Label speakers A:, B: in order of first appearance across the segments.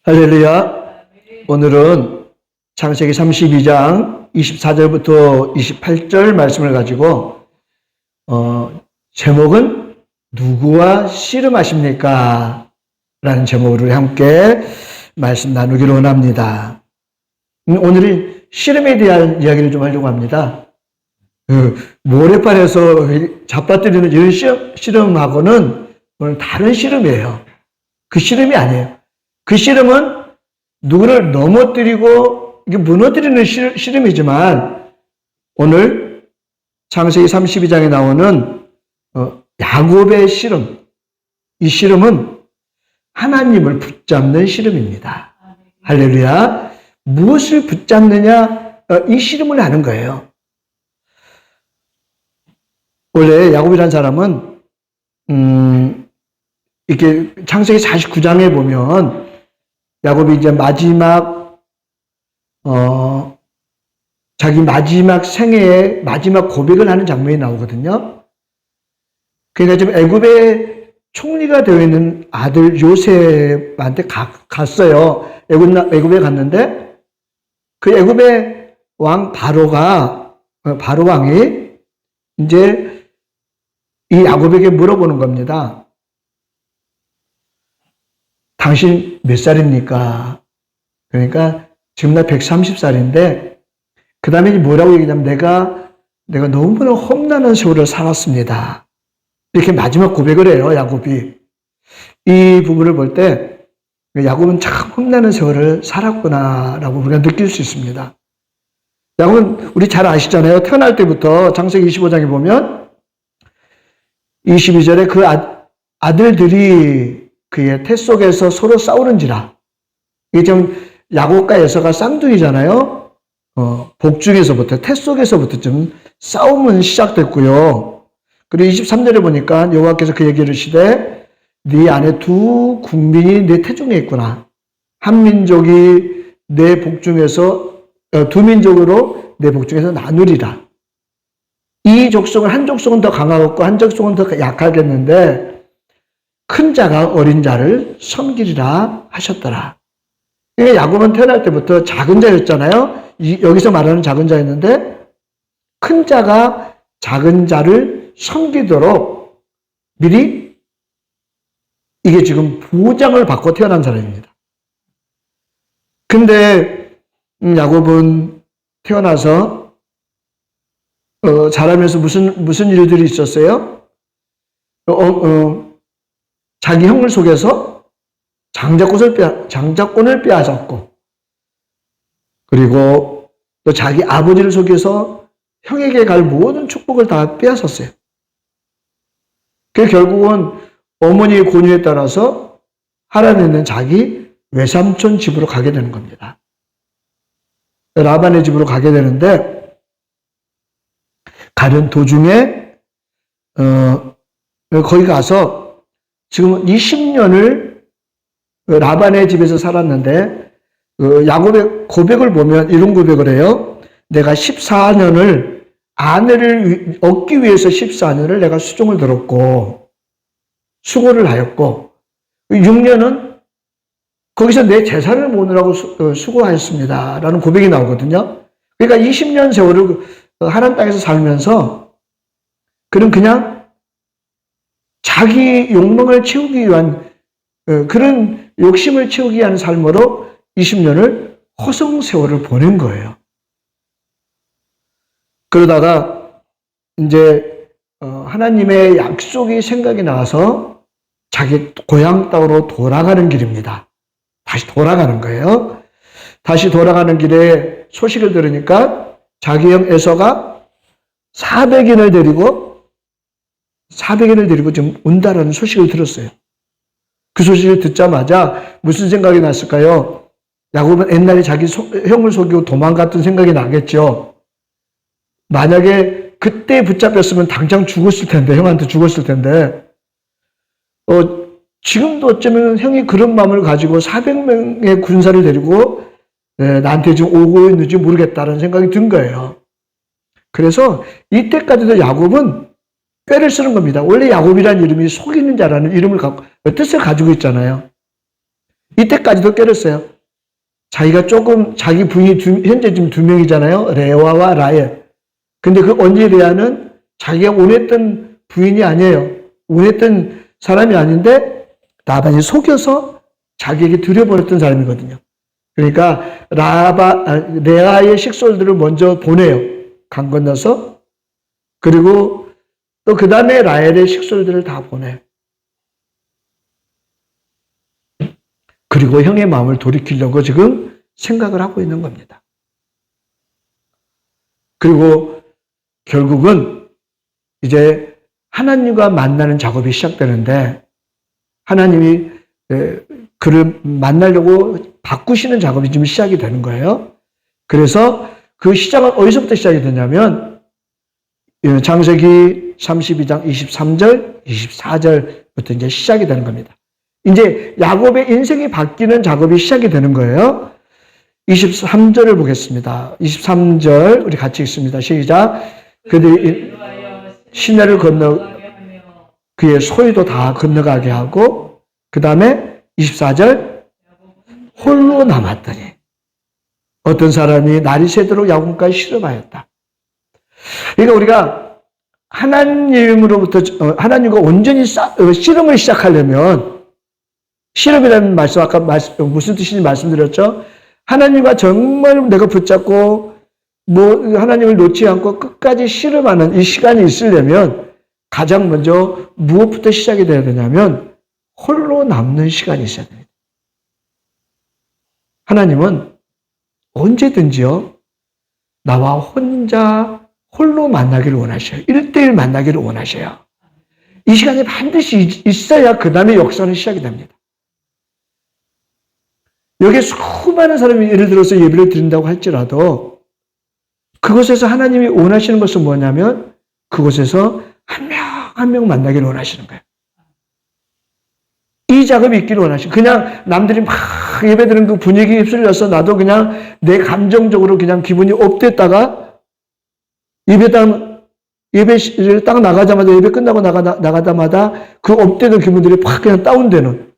A: 할렐루야. 오늘은 창세기 32장 24절부터 28절 말씀을 가지고 제목은 누구와 씨름하십니까? 라는 제목으로 함께 말씀 나누기로 원합니다. 오늘은 씨름에 대한 이야기를 좀 하려고 합니다. 모래판에서 잡아뜨리는 이런 씨름하고는 오늘 다른 씨름이에요. 그 씨름이 아니에요. 그 씨름은 누구를 넘어뜨리고 이게 무너뜨리는 씨름이지만 오늘 창세기 32장에 나오는 야곱의 씨름, 이 씨름은 하나님을 붙잡는 씨름입니다. 할렐루야. 무엇을 붙잡느냐, 이 씨름을 하는 거예요. 원래 야곱이라는 사람은 이렇게 창세기 49장에 보면 야곱이 이제 마지막 자기 마지막 생애의 마지막 고백을 하는 장면이 나오거든요. 그러니까 지금 애굽의 총리가 되어 있는 아들 요셉한테 갔어요. 애굽에 갔는데 그 애굽의 왕 바로 왕이 이제 이 야곱에게 물어보는 겁니다. 당신 몇 살입니까? 그러니까 지금 나 130살인데 그 다음에 뭐라고 얘기하냐면 내가 너무나 험난한 세월을 살았습니다. 이렇게 마지막 고백을 해요, 야곱이. 이 부분을 볼 때 야곱은 참 험난한 세월을 살았구나라고 우리가 느낄 수 있습니다. 야곱은 우리 잘 아시잖아요. 태어날 때부터 창세기 25장에 보면 22절에 그 아들들이 그의 태 속에서 서로 싸우는지라. 이게 좀 야곱과 에서가 쌍둥이잖아요. 복중에서부터 태 속에서부터 좀 싸움은 시작됐고요. 그리고 23절에 보니까 여호와께서 그 얘기를 하시되 네 안에 두 국민이 내 태중에 있구나. 한 민족이 내 복중에서 두 민족으로 내 복중에서 나누리라. 이 족속은 한 족속은 더 강하고 한 족속은 더 약하겠는데 큰 자가 어린 자를 섬기리라 하셨더라. 야곱은 태어날 때부터 작은 자였잖아요. 여기서 말하는 작은 자였는데 큰 자가 작은 자를 섬기도록 미리 이게 지금 보장을 받고 태어난 사람입니다. 근데 야곱은 태어나서 자라면서 무슨 일들이 있었어요? 자기 형을 속여서 장자권을 빼앗았고, 그리고 또 자기 아버지를 속여서 형에게 갈 모든 축복을 다 빼앗았어요. 그 결국은 어머니의 권유에 따라서 하란에 있는 자기 외삼촌 집으로 가게 되는 겁니다. 라반의 집으로 가게 되는데, 가는 도중에, 거기 가서 지금 20년을 라반의 집에서 살았는데 야곱의 고백을 보면 이런 고백을 해요. 내가 14년을 아내를 얻기 위해서 14년을 내가 수종을 들었고 수고를 하였고 6년은 거기서 내 재산을 모으느라고 수고하였습니다. 라는 고백이 나오거든요. 그러니까 20년 세월을 하란 땅에서 살면서 그는 그냥 자기 욕망을 채우기 위한 그런 욕심을 채우기 위한 삶으로 20년을 허송세월을 보낸 거예요. 그러다가 이제 하나님의 약속이 생각이 나서 자기 고향 땅으로 돌아가는 길입니다. 다시 돌아가는 거예요. 다시 돌아가는 길에 소식을 들으니까 자기 형 에서가 400인을 데리고 지금 온다라는 소식을 들었어요. 그 소식을 듣자마자 무슨 생각이 났을까요? 야곱은 옛날에 자기 형을 속이고 도망갔던 생각이 나겠죠. 만약에 그때 붙잡혔으면 당장 죽었을 텐데, 형한테 죽었을 텐데, 지금도 어쩌면 형이 그런 마음을 가지고 400명의 군사를 데리고 나한테 지금 오고 있는지 모르겠다는 생각이 든 거예요. 그래서 이때까지도 야곱은 꾀를 쓰는 겁니다. 원래 야곱이라는 이름이 속이는 자라는 뜻을 가지고 있잖아요. 이때까지도 깨렸어요. 자기가 조금, 자기 부인이 현재 지금 2명이잖아요. 레아와 라헬. 근데 그 언니 레아는 자기가 원했던 부인이 아니에요. 원했던 사람이 아닌데 라반이 속여서 자기에게 들여버렸던 사람이거든요. 그러니까 레아의 식솔들을 먼저 보내요. 강 건너서. 그리고 또 그 다음에 라헬의 식솔들을 다 보내요. 그리고 형의 마음을 돌이키려고 지금 생각을 하고 있는 겁니다. 그리고 결국은 이제 하나님과 만나는 작업이 시작되는데 하나님이 그를 만나려고 바꾸시는 작업이 지금 시작이 되는 거예요. 그래서 그 시작은 어디서부터 시작이 되냐면 창세기 32장 23절, 24절부터 이제 시작이 되는 겁니다. 이제 야곱의 인생이 바뀌는 작업이 시작이 되는 거예요. 23절을 보겠습니다. 23절 우리 같이 읽습니다. 시작. 그들이 시내를 건너 그의 소유도 다 건너가게 하고 그 다음에 24절 홀로 남았더니 어떤 사람이 날이 새도록 야곱과 씨름하였다. 그러니까 우리가 하나님과 온전히 씨름을 시작하려면 씨름이라는 말씀 아까 무슨 뜻인지 말씀드렸죠. 하나님과 정말 내가 붙잡고 하나님을 놓지 않고 끝까지 씨름하는 이 시간이 있으려면 가장 먼저 무엇부터 시작이 돼야 되냐면 홀로 남는 시간이 있어야 됩니다. 하나님은 언제든지요 나와 혼자 홀로 만나기를 원하셔요. 1대1 만나기를 원하셔요. 이 시간이 반드시 있어야 그 다음에 역사는 시작이 됩니다. 여기에 수많은 사람이 예를 들어서 예배를 드린다고 할지라도 그곳에서 하나님이 원하시는 것은 뭐냐면 그곳에서 한 명 한 명 만나기를 원하시는 거예요. 이 작업이 있기를 원하시고 그냥 남들이 막 예배드리는 그 분위기에 휩쓸려서 나도 그냥 내 감정적으로 그냥 기분이 업됐다가 예배 딱 나가자마자 예배 끝나고 나가자마자 그 업되는 기분들이 팍 그냥 다운되는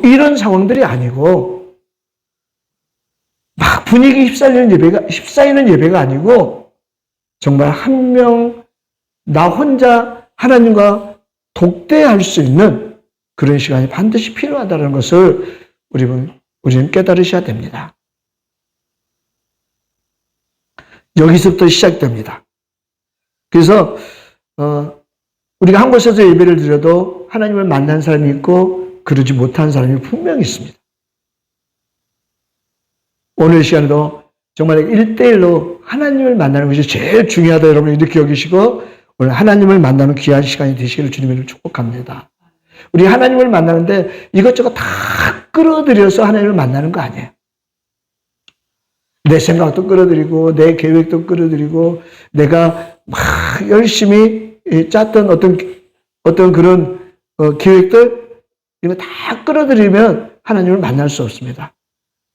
A: 이런 상황들이 아니고 막 분위기 휩싸이는 예배가 아니고 정말 한 명 나 혼자 하나님과 독대할 수 있는 그런 시간이 반드시 필요하다는 것을 우리는 깨달으셔야 됩니다. 여기서부터 시작됩니다. 그래서 우리가 한 곳에서 예배를 드려도 하나님을 만난 사람이 있고 그러지 못한 사람이 분명히 있습니다. 오늘 시간에도 정말 1대1로 하나님을 만나는 것이 제일 중요하다 여러분 이렇게 여기시고 오늘 하나님을 만나는 귀한 시간이 되시기를 주님을 축복합니다. 우리 하나님을 만나는데 이것저것 다 끌어들여서 하나님을 만나는 거 아니에요. 내 생각도 끌어들이고 내 계획도 끌어들이고 내가 막 열심히 짰던 어떤 그런 계획들 이거 다 끌어들이면 하나님을 만날 수 없습니다.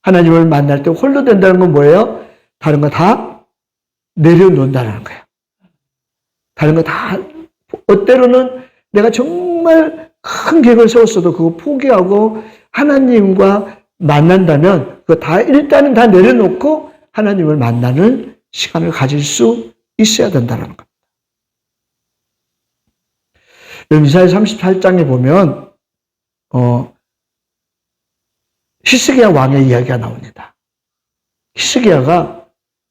A: 하나님을 만날 때 홀로 된다는 건 뭐예요? 다른 거 다 내려놓는다는 거예요. 다른 거 다 때로는 내가 정말 큰 계획을 세웠어도 그거 포기하고 하나님과 만난다면 그거 다 일단은 다 내려놓고 하나님을 만나는 시간을 가질 수 있어야 된다는 겁니다. 이사야 38장에 보면 히스기야 왕의 이야기가 나옵니다. 히스기야가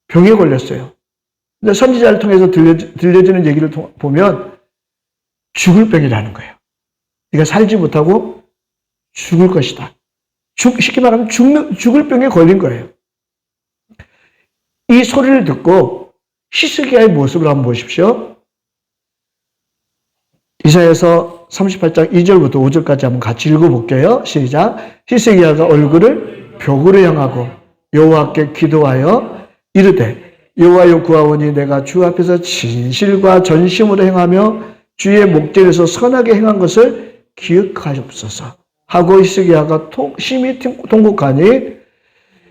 A: 병에 걸렸어요. 근데 선지자를 통해서 들려주는 얘기를 보면 죽을 병이라는 거예요. 네가 살지 못하고 죽을 것이다. 쉽게 말하면 죽을 병에 걸린 거예요. 이 소리를 듣고 히스기야의 모습을 한번 보십시오. 이사야서 38장 2절부터 5절까지 한번 같이 읽어볼게요. 시작. 히스기야가 얼굴을 벽으로 향하고 여호와께 기도하여 이르되 여호와여 구하오니 내가 주 앞에서 진실과 전심으로 행하며 주의 목전에서 선하게 행한 것을 기억하옵소서 하고 히스기야가 심히 통곡하니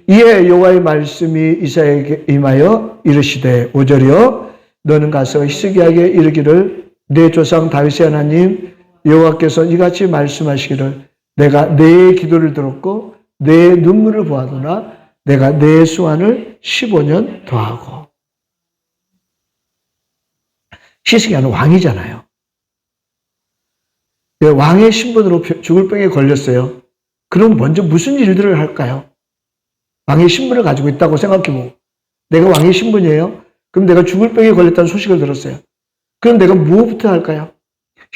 A: 이에 여호와의 말씀이 이사야에게 임하여 이르시되 5절이요 너는 가서 히스기야에게 이르기를 내 조상 다윗의 하나님 여호와께서 이같이 말씀하시기를 내가 내 기도를 들었고 내 눈물을 보아도나 내가 내 수완을 15년 더하고. 히스기야는 왕이잖아요. 왕의 신분으로 죽을 병에 걸렸어요. 그럼 먼저 무슨 일들을 할까요? 왕의 신분을 가지고 있다고 생각해보고, 내가 왕의 신분이에요? 그럼 내가 죽을 병에 걸렸다는 소식을 들었어요. 그럼 내가 무엇부터 할까요?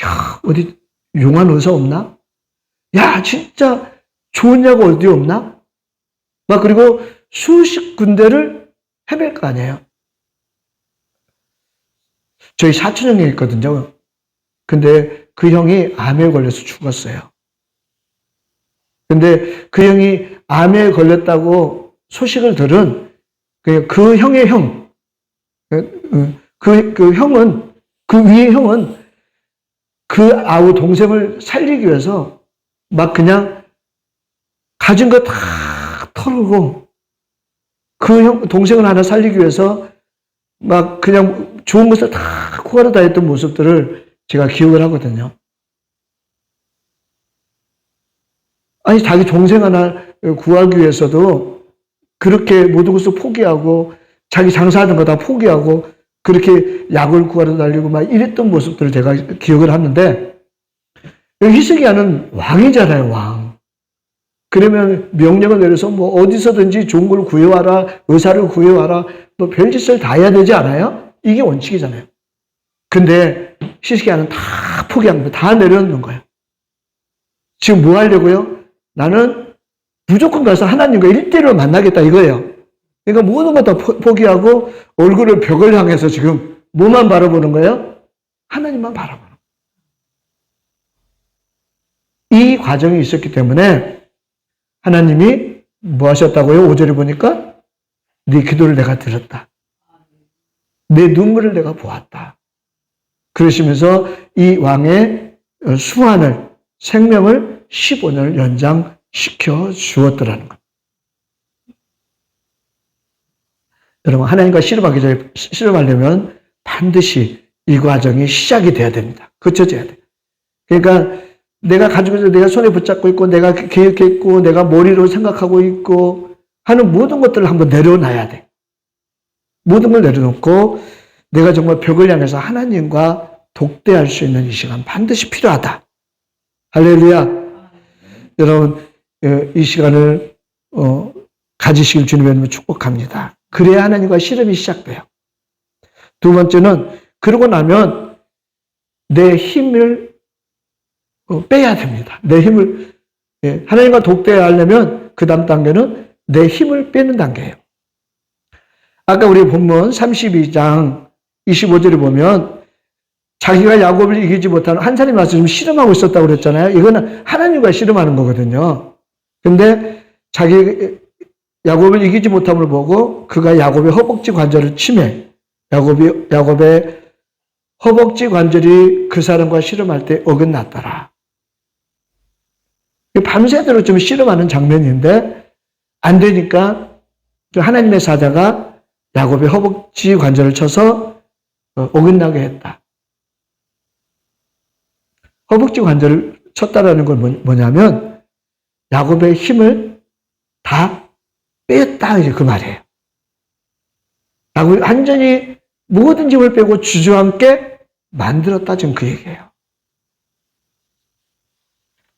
A: 야, 어디 용한 의사 없나? 야, 진짜 좋은 약 어디 없나? 막 그리고 수십 군데를 헤맬 거 아니에요. 저희 사촌 형이 있거든요. 근데 그 형이 암에 걸려서 죽었어요. 근데 그 형이 암에 걸렸다고 소식을 들은 그 형의 형, 그 형은, 그 위의 형은 그 아우 동생을 살리기 위해서 막 그냥 가진 거 다 털고 그 형, 동생을 하나 살리기 위해서 막 그냥 좋은 것을 다 구하러 다녔던 모습들을 제가 기억을 하거든요. 아니, 자기 동생 하나 구하기 위해서도 그렇게 모든 것을 포기하고 자기 장사하는 거 다 포기하고 그렇게 약을 구하러 달리고 막 이랬던 모습들을 제가 기억을 하는데, 히스기야는 왕이잖아요, 왕. 그러면 명령을 내려서 뭐 어디서든지 좋은 걸 구해와라, 의사를 구해와라, 뭐 별짓을 다 해야 되지 않아요? 이게 원칙이잖아요. 근데 히스기야는 다 포기한 거예요. 다 내려놓는 거예요. 지금 뭐 하려고요? 나는 무조건 가서 하나님과 1대1로 만나겠다 이거예요. 그러니까 모든 것 다 포기하고 얼굴을 벽을 향해서 지금 뭐만 바라보는 거예요? 하나님만 바라보는 거예요. 이 과정이 있었기 때문에 하나님이 뭐 하셨다고요? 5절에 보니까 네 기도를 내가 들었다. 내 눈물을 내가 보았다. 그러시면서 이 왕의 수완을, 생명을 15년을 연장시켜 주었더라는 것. 여러분, 하나님과 씨름하려면 반드시 이 과정이 시작이 돼야 됩니다. 거쳐져야 돼요. 그러니까 내가 가지고 있는, 내가 손에 붙잡고 있고, 내가 계획했고, 내가 머리로 생각하고 있고 하는 모든 것들을 한번 내려놔야 돼. 모든 걸 내려놓고 내가 정말 벽을 향해서 하나님과 독대할 수 있는 이 시간 반드시 필요하다. 할렐루야. 여러분, 이 시간을 가지시길 주님의 이름으로 축복합니다. 그래야 하나님과 씨름이 시작돼요. 두 번째는, 그러고 나면 내 힘을 빼야 됩니다. 내 힘을, 하나님과 독대해야 하려면 그 다음 단계는 내 힘을 빼는 단계예요. 아까 우리 본문 32장 25절에 보면 자기가 야곱을 이기지 못하는 한 사람이 와서 좀 씨름하고 있었다고 그랬잖아요. 이거는 하나님과 씨름하는 거거든요. 근데 야곱을 이기지 못함을 보고 그가 야곱의 허벅지 관절을 치매, 야곱의 허벅지 관절이 그 사람과 씨름할 때 어긋났더라. 밤새도록 좀 씨름하는 장면인데 안 되니까 하나님의 사자가 야곱의 허벅지 관절을 쳐서 어긋나게 했다. 허벅지 관절을 쳤다라는 건 뭐냐면 야곱의 힘을 다 뺐다, 이제 그 말이에요. 야곱이 완전히 모든 힘을 빼고 주저앉게 만들었다, 지금 그 얘기예요.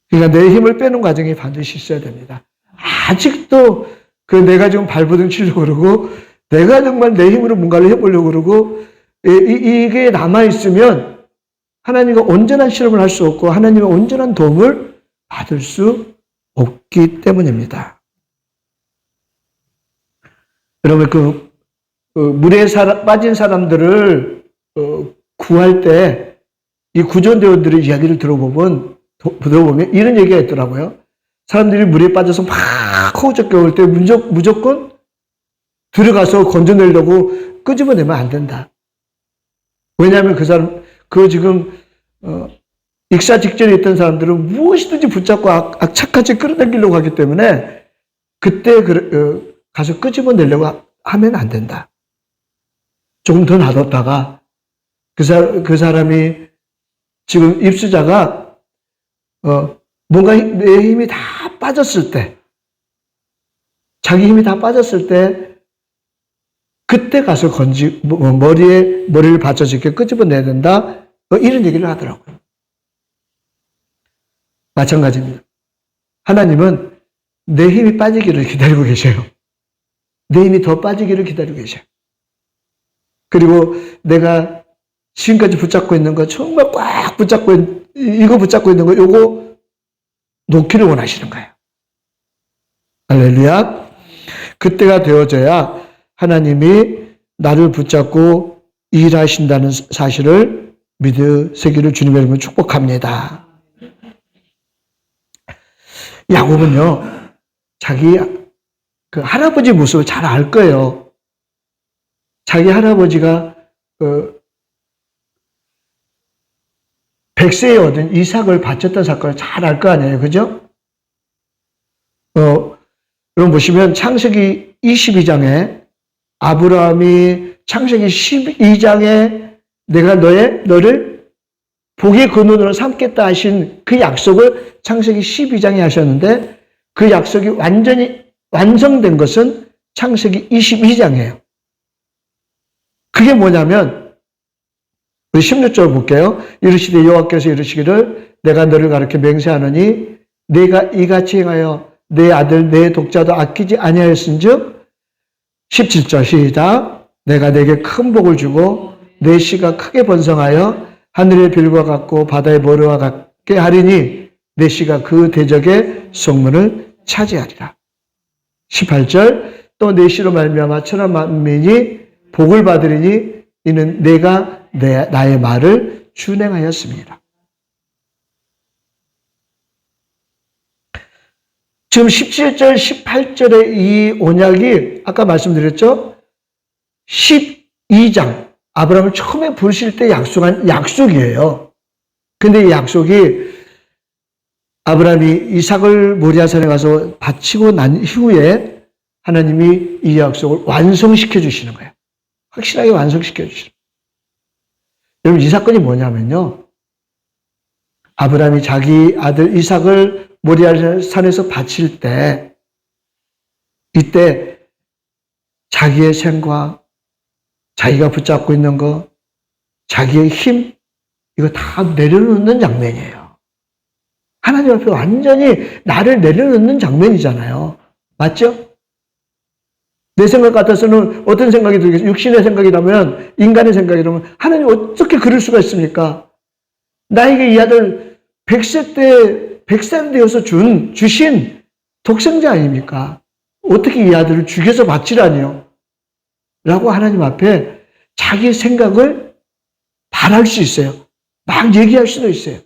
A: 그러니까 내 힘을 빼는 과정이 반드시 있어야 됩니다. 아직도 내가 지금 발버둥 치려고 그러고 내가 정말 내 힘으로 뭔가를 해보려고 그러고 이게 남아있으면 하나님과 온전한 실험을 할 수 없고 하나님의 온전한 도움을 받을 수 없기 때문입니다. 여러분, 물에 빠진 사람들을 구할 때 이 구조대원들의 이야기를 들어보면 이런 얘기가 있더라고요. 사람들이 물에 빠져서 막 허우적게 올 때 무조건 들어가서 건져내려고 끄집어내면 안 된다. 왜냐하면 지금 익사 직전에 있던 사람들은 무엇이든지 붙잡고 악착같이 끌어당기려고 하기 때문에 그때 가서 끄집어내려고 하면 안 된다. 조금 더 놔뒀다가 그 사람이 지금 입수자가 뭔가 내 힘이 다 빠졌을 때, 자기 힘이 다 빠졌을 때, 그때 가서 머리를 받쳐서 이렇게 끄집어내야 된다. 이런 얘기를 하더라고요. 마찬가지입니다. 하나님은 내 힘이 빠지기를 기다리고 계셔요. 내 힘이 더 빠지기를 기다리고 계셔요. 그리고 내가 지금까지 붙잡고 있는 거, 정말 꽉 이거 붙잡고 있는 거, 요거 놓기를 원하시는 거예요. 할렐루야. 그때가 되어져야 하나님이 나를 붙잡고 일하신다는 사실을 믿으시기를 주님의 이름으로 축복합니다. 야곱은요, 자기 그 할아버지 모습을 잘 알 거예요. 자기 할아버지가 100세에 얻은 이삭을 바쳤던 사건을 잘 알 거 아니에요. 그죠? 여러분 보시면 창세기 22장에 아브라함이 창세기 12장에 내가 너를 복의 근원으로 삼겠다 하신 그 약속을 창세기 12장에 하셨는데 그 약속이 완전히 완성된 것은 창세기 22장이에요. 그게 뭐냐면 우리 16절 볼게요. 이르시되 여호와께서 이르시기를 내가 너를 가르쳐 맹세하노니 네가 이같이 행하여 내 아들 내 독자도 아끼지 아니하였은즉 17절 시작. 내가 내게 큰 복을 주고 내 씨가 크게 번성하여 하늘의 별과 같고 바다의 모래와 같게 하리니 내 씨가 그 대적의 성문을 차지하리라. 18절 또 내 씨로 말미암아 천하 만민이 복을 받으리니 이는 내가 나의 말을 준행하였습니다. 지금 17절, 18절의 이 언약이 아까 말씀드렸죠? 12장 아브라함을 처음에 부르실 때 약속한 약속이에요. 근데 이 약속이 아브라함이 이삭을 모리아산에 가서 바치고 난 이후에 하나님이 이 약속을 완성시켜 주시는 거예요. 확실하게 완성시켜 주시는 거예요. 여러분 이 사건이 뭐냐면요. 아브라함이 자기 아들 이삭을 모리아산에서 바칠 때 이때 자기의 생각, 자기가 붙잡고 있는 거, 자기의 힘 이거 다 내려놓는 장면이에요. 하나님 앞에 완전히 나를 내려놓는 장면이잖아요. 맞죠? 내 생각 같아서는 어떤 생각이 들겠어요? 육신의 생각이라면, 인간의 생각이라면 하나님 어떻게 그럴 수가 있습니까? 나에게 이 아들 100살 되어서 주신 독생자 아닙니까? 어떻게 이 아들을 죽여서 바치라니요? 라고 하나님 앞에 자기 생각을 말할 수 있어요. 막 얘기할 수도 있어요.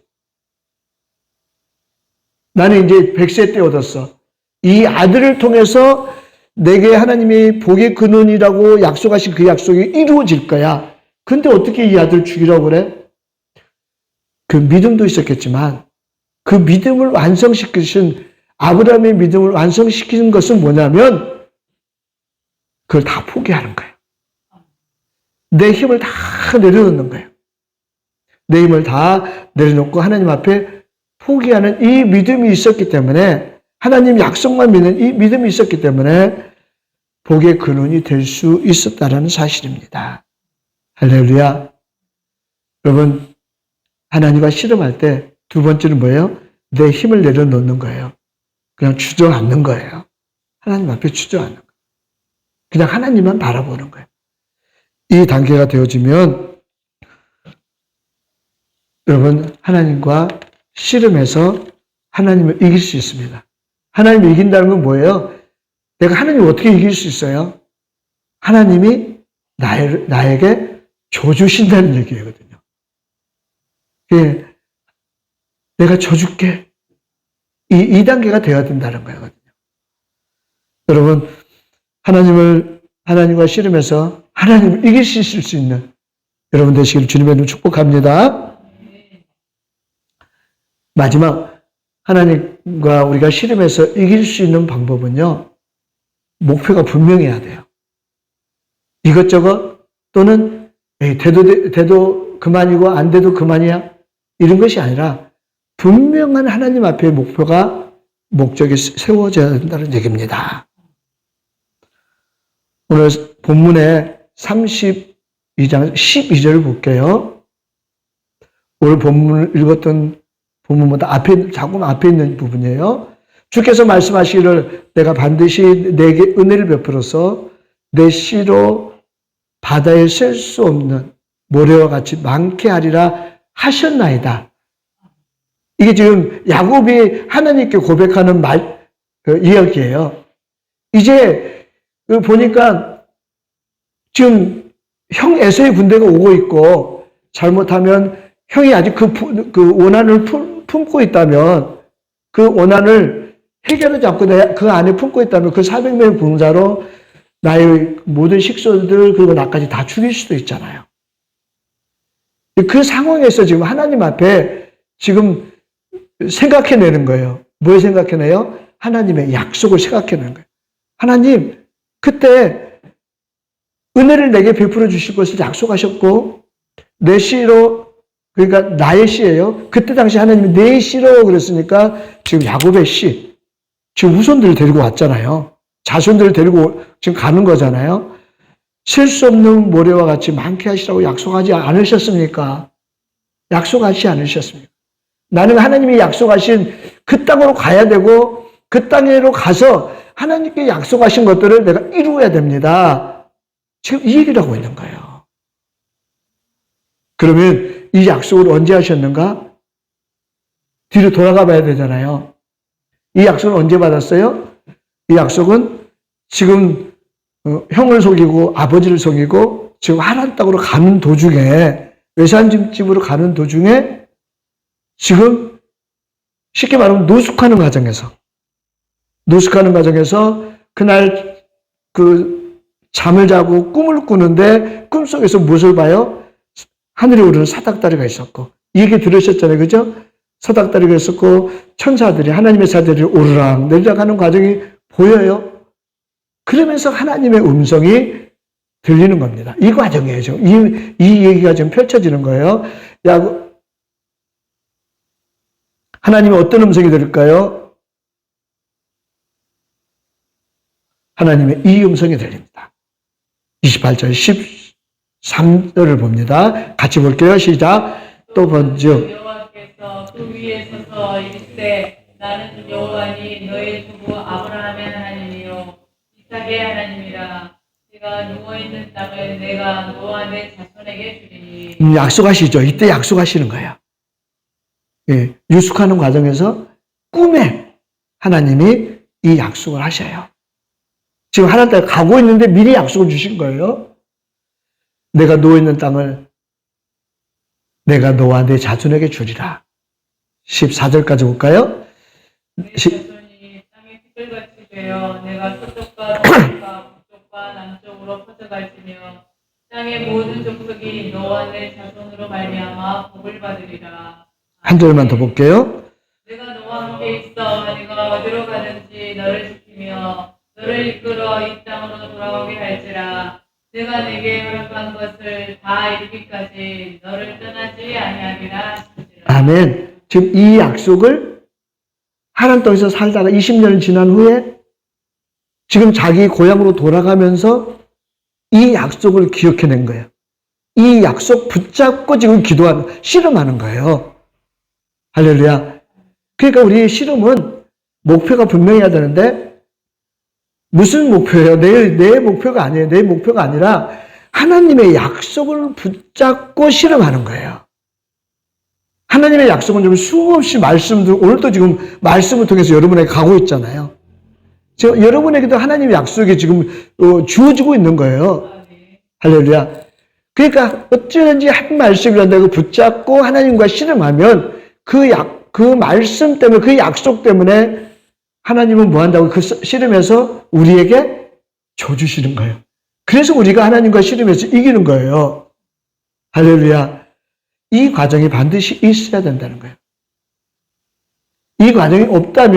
A: 나는 이제 100세 때 얻었어. 이 아들을 통해서 내게 하나님이 복의 근원이라고 약속하신 그 약속이 이루어질 거야. 근데 어떻게 이 아들을 죽이라고 그래? 그 믿음도 있었겠지만 그 믿음을 완성시키신 아브라함의 믿음을 완성시키는 것은 뭐냐면 그걸 다 포기하는 거예요. 내 힘을 다 내려놓는 거예요. 내 힘을 다 내려놓고 하나님 앞에 포기하는 이 믿음이 있었기 때문에 하나님 약속만 믿는 이 믿음이 있었기 때문에 복의 근원이 될 수 있었다는 사실입니다. 할렐루야. 여러분 하나님과 씨름할 때 두 번째는 뭐예요? 내 힘을 내려놓는 거예요. 그냥 주저앉는 거예요. 하나님 앞에 주저앉는 거예요. 그냥 하나님만 바라보는 거예요. 이 단계가 되어지면 여러분 하나님과 씨름해서 하나님을 이길 수 있습니다. 하나님을 이긴다는 건 뭐예요? 내가 하나님을 어떻게 이길 수 있어요? 하나님이 나에게 줘주신다는 얘기거든요. 예, 내가 줘줄게. 이 단계가 되어야 된다는 거거든요. 여러분, 하나님과 씨름해서 하나님을 이길 수 있을 수 있는 여러분 되시기를 주님의 이름으로 축복합니다. 마지막, 하나님과 우리가 씨름해서 이길 수 있는 방법은요, 목표가 분명해야 돼요. 이것저것 또는 돼도 그만이고 안 돼도 그만이야 이런 것이 아니라 분명한 하나님 앞에 목적이 세워져야 된다는 얘기입니다. 오늘 본문의 32장 12절을 볼게요. 오늘 본문을 읽었던 본문보다 조금 앞에 있는 부분이에요. 주께서 말씀하시기를 내가 반드시 내게 은혜를 베풀어서 내 씨로 바다에 셀 수 없는 모래와 같이 많게 하리라 하셨나이다. 이게 지금 야곱이 하나님께 고백하는 이야기예요. 이제 보니까 지금 형 에서의 군대가 오고 있고 잘못하면 형이 아직 그 원한을 품고 있다면 그 원한을 해결하지 않고 그 안에 품고 있다면 그 400명의 병사로 나의 모든 식소들 그리고 나까지 다 죽일 수도 있잖아요. 그 상황에서 지금 하나님 앞에 지금 생각해내는 거예요. 뭘 생각해내요? 하나님의 약속을 생각해내는 거예요. 하나님, 그때 은혜를 내게 베풀어 주실 것을 약속하셨고 내 씨로, 그러니까 나의 씨예요. 그때 당시 하나님이 내 씨로 그랬으니까 지금 야곱의 씨, 지금 후손들을 데리고 왔잖아요. 자손들을 데리고 지금 가는 거잖아요. 셀 수 없는 모래와 같이 많게 하시라고 약속하지 않으셨습니까? 약속하지 않으셨습니까? 나는 하나님이 약속하신 그 땅으로 가야 되고 그 땅으로 가서 하나님께 약속하신 것들을 내가 이루어야 됩니다. 지금 이 얘기를 하고 있는 거예요. 그러면 이 약속을 언제 하셨는가? 뒤로 돌아가 봐야 되잖아요. 이 약속을 언제 받았어요? 이 약속은 지금 형을 속이고 아버지를 속이고 지금 하나님 땅으로 가는 도중에, 외산집으로 가는 도중에 지금 쉽게 말하면 노숙하는 과정에서 그날 그 잠을 자고 꿈을 꾸는데 꿈속에서 무엇을 봐요? 하늘에 오르는 사닥다리가 있었고, 이 얘기 들으셨잖아요. 그죠? 사닥다리가 있었고 천사들이, 하나님의 사들이 오르락 내리락 하는 과정이 보여요. 그러면서 하나님의 음성이 들리는 겁니다. 이 과정이에요. 지금 이 얘기가 지금 펼쳐지는 거예요. 하나님의 어떤 음성이 들릴까요? 하나님의 이 음성이 들립니다. 28절 13절을 봅니다. 같이 볼게요. 시작. 또 본즉
B: 여호와께서 그 위에 서서 이르시되 나는 여호와니 너의 주부 아브라함의 하나님이요 이삭의 하나님이라. 네가 누워있는 땅을 내가 너와 내 자손에게 주리니.
A: 약속하시죠. 이때 약속하시는 거예요. 예, 유숙하는 과정에서 꿈에 하나님이 이 약속을 하셔요. 지금 하나님 땅에 가고 있는데 미리 약속을 주신 거예요. 내가 누워있는 땅을 내가 너와 내 자손에게 주리라. 14절까지 볼까요?
B: 내 자손이 땅의 티끌같이 되어 내가 서쪽과 동쪽과 북쪽과 남쪽으로 퍼져갈지며 땅의 모든 족속이 너와 내 자손으로 말미암아 복을 받으리라.
A: 한 절만 더 볼게요.
B: 내가 너와 함께 있어 네가 어디로 가든지 너를 지키며 너를 이끌어 이 땅으로 돌아오게 할지라. 내가 내게 허락한 것을 다 이루기까지 너를 떠나지 아니하리라.
A: 아멘. 지금 이 약속을 하나님 땅에서 살다가 20년을 지난 후에 지금 자기 고향으로 돌아가면서 이 약속을 기억해낸 거예요. 이 약속 붙잡고 지금 씨름하는 거예요. 할렐루야. 그러니까 우리의 씨름은 목표가 분명해야 되는데 무슨 목표예요? 내 목표가 아니에요. 내 목표가 아니라 하나님의 약속을 붙잡고 씨름하는 거예요. 하나님의 약속은 좀 수없이 오늘도 지금 말씀을 통해서 여러분에게 가고 있잖아요. 여러분에게도 하나님의 약속이 지금 주어지고 있는 거예요. 할렐루야. 그러니까 어찌든지 한 말씀이라도 붙잡고 하나님과 씨름하면 그 말씀 때문에, 그 약속 때문에 하나님은 뭐 한다고? 그 씨름에서 우리에게 줘주시는 거예요. 그래서 우리가 하나님과 씨름해서 이기는 거예요. 할렐루야. 이 과정이 반드시 있어야 된다는 거예요. 이 과정이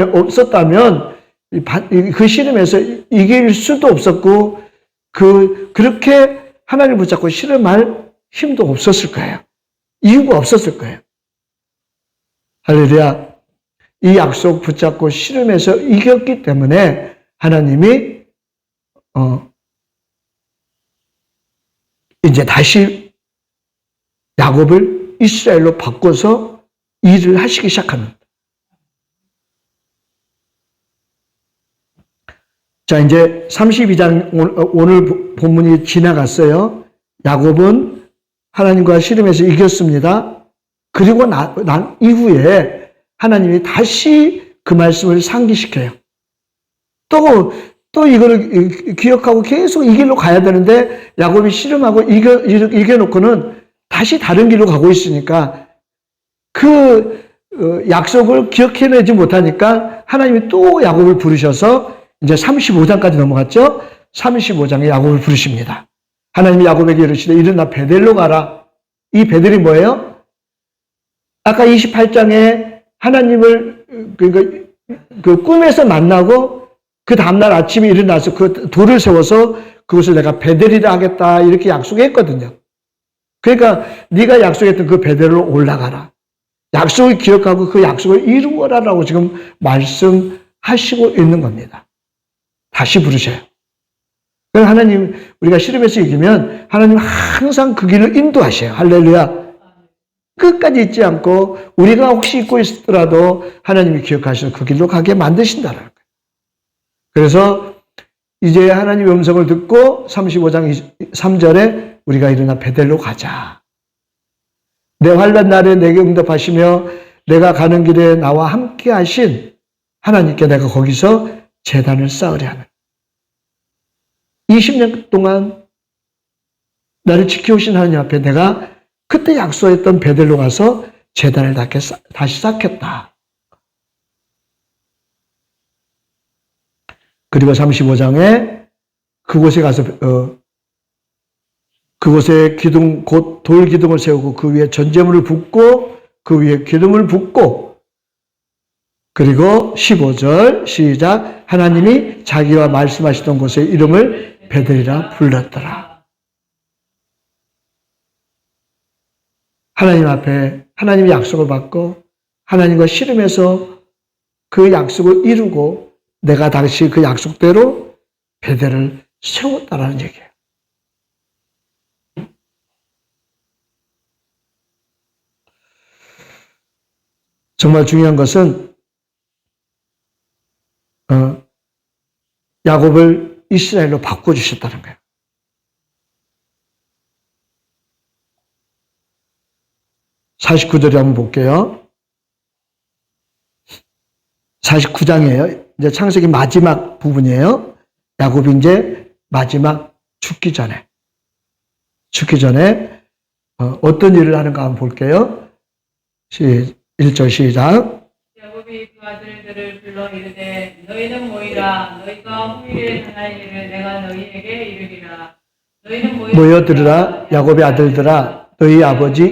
A: 없었다면 그 씨름에서 이길 수도 없었고 그렇게 하나님을 붙잡고 씨름할 힘도 없었을 거예요. 이유가 없었을 거예요. 할렐루야. 이 약속 붙잡고 씨름해서 이겼기 때문에 하나님이 이제 다시 야곱을 이스라엘로 바꿔서 일을 하시기 시작합니다. 자, 이제 32장 오늘 본문이 지나갔어요. 야곱은 하나님과 씨름해서 이겼습니다. 그리고 난 이후에 하나님이 다시 그 말씀을 상기시켜요. 또 이거를 기억하고 계속 이 길로 가야 되는데 야곱이 씨름하고 이겨놓고는 다시 다른 길로 가고 있으니까 그 약속을 기억해내지 못하니까 하나님이 또 야곱을 부르셔서 이제 35장까지 넘어갔죠. 35장에 야곱을 부르십니다. 하나님이 야곱에게 이르시되 일어나 베델로 가라. 이 베델이 뭐예요? 아까 28장에 하나님을 그 꿈에서 만나고 그 다음날 아침에 일어나서 그 돌을 세워서 그것을 내가 베델이라 하겠다 이렇게 약속했거든요. 그러니까 네가 약속했던 그 베델로 올라가라. 약속을 기억하고 그 약속을 이루어라라고 지금 말씀하시고 있는 겁니다. 다시 부르셔요. 하나님, 우리가 씨름해서 이기면 하나님 항상 그 길을 인도하셔요. 할렐루야. 끝까지 잊지 않고 우리가 혹시 잊고 있더라도 하나님이 기억하셔서 그 길로 가게 만드신다라는 거예요. 그래서 이제 하나님의 음성을 듣고 35장 3절에 우리가 일어나 베델로 가자. 내 환난 날에 내게 응답하시며 내가 가는 길에 나와 함께 하신 하나님께 내가 거기서 제단을 쌓으려 하는 20년 동안 나를 지켜오신 하나님 앞에 내가 그때 약속했던 베델로 가서 제단을 다시 쌓겠다. 그리고 35장에 그곳에 가서 그곳에 기둥 곧 돌 기둥을 세우고 그 위에 전제물을 붓고 그 위에 기름을 붓고 그리고 15절 시작 하나님이 자기와 말씀하시던 곳의 이름을 베델이라 불렀더라. 하나님 앞에 하나님의 약속을 받고 하나님과 씨름해서 그 약속을 이루고 내가 다시 그 약속대로 베델을 세웠다라는 얘기예요. 정말 중요한 것은 야곱을 이스라엘로 바꿔주셨다는 거예요. 49절에 한번 볼게요. 49장이에요. 이제 창세기 마지막 부분이에요. 야곱이 이제 마지막 죽기 전에 어떤 일을 하는가 한번 볼게요. 1절 시작.
B: 야곱이 그 아들들을 불러 이르되 너희는 모이라 너희가 후일에 당할 일을 내가 너희에게 이르리라. 너희는
A: 모여 들으라 야곱의 아들들아 너희 아버지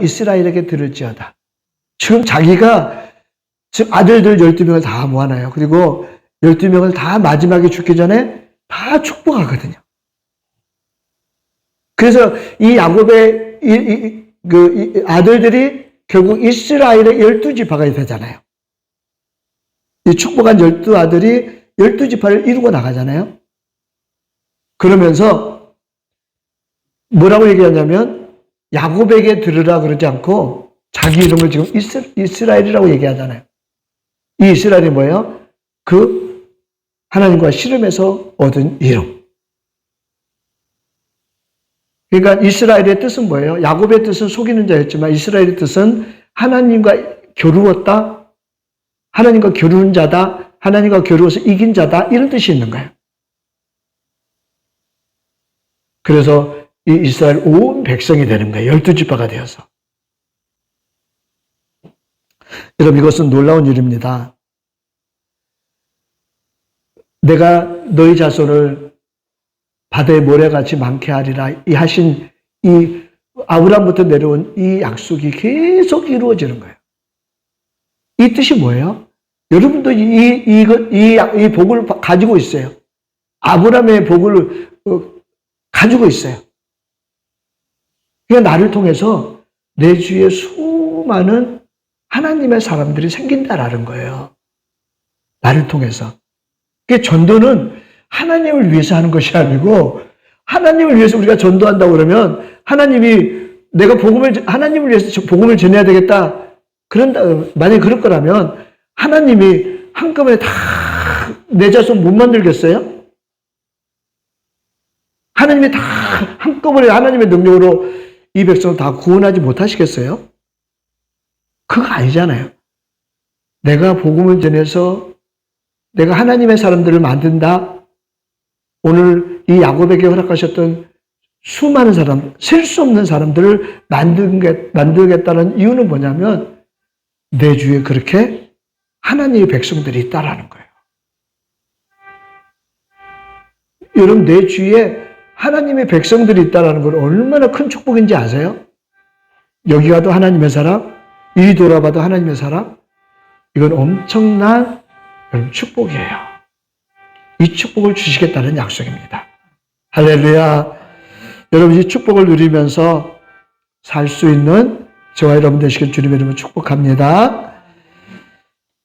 A: 이스라엘에게 들을지어다. 지금 자기가 지금 아들들 12명을 다 모아놔요. 그리고 12명을 다 마지막에 죽기 전에 다 축복하거든요. 그래서 이 야곱의 그 아들들이 결국 이스라엘의 12지파가 되잖아요. 이 축복한 12아들이 12지파를 이루고 나가잖아요. 그러면서 뭐라고 얘기하냐면 야곱에게 들으라 그러지 않고 자기 이름을 지금 이스라엘이라고 얘기하잖아요. 이 이스라엘이 뭐예요? 그 하나님과 씨름해서 얻은 이름. 그러니까 이스라엘의 뜻은 뭐예요? 야곱의 뜻은 속이는 자였지만 이스라엘의 뜻은 하나님과 겨루었다, 하나님과 겨루는 자다, 하나님과 겨루어서 이긴 자다 이런 뜻이 있는 거예요. 그래서 이 이스라엘 온 백성이 되는 거예요. 12지파가 되어서. 여러분 이것은 놀라운 일입니다. 내가 너희 자손을 바다의 모래같이 많게 하리라 이 하신 이 아브라함부터 내려온 이 약속이 계속 이루어지는 거예요. 이 뜻이 뭐예요? 여러분도 이 복을 가지고 있어요. 아브라함의 복을 가지고 있어요. 그러니까 나를 통해서 내 주위에 수많은 하나님의 사람들이 생긴다라는 거예요. 나를 통해서. 그 전도는 하나님을 위해서 하는 것이 아니고 하나님을 위해서 우리가 전도한다고 그러면 하나님이 내가 하나님을 위해서 복음을 전해야 되겠다. 그런다, 만약에 그럴 거라면 하나님이 한꺼번에 다 내 자손 못 만들겠어요? 하나님이 다 한꺼번에 하나님의 능력으로 이 백성을 다 구원하지 못하시겠어요? 그거 아니잖아요. 내가 복음을 전해서 내가 하나님의 사람들을 만든다. 오늘 이 야곱에게 허락하셨던 수많은 사람, 셀 수 없는 사람들을 만들겠다는 이유는 뭐냐면 내 주위에 그렇게 하나님의 백성들이 있다라는 거예요. 여러분, 내 주위에 하나님의 백성들이 있다라는 건 얼마나 큰 축복인지 아세요? 여기 가도 하나님의 사람, 이리 돌아봐도 하나님의 사람, 이건 엄청난 여러분 축복이에요. 이 축복을 주시겠다는 약속입니다. 할렐루야. 여러분, 이 축복을 누리면서 살 수 있는 저와 여러분 되시길 주님의 이름으로 축복합니다.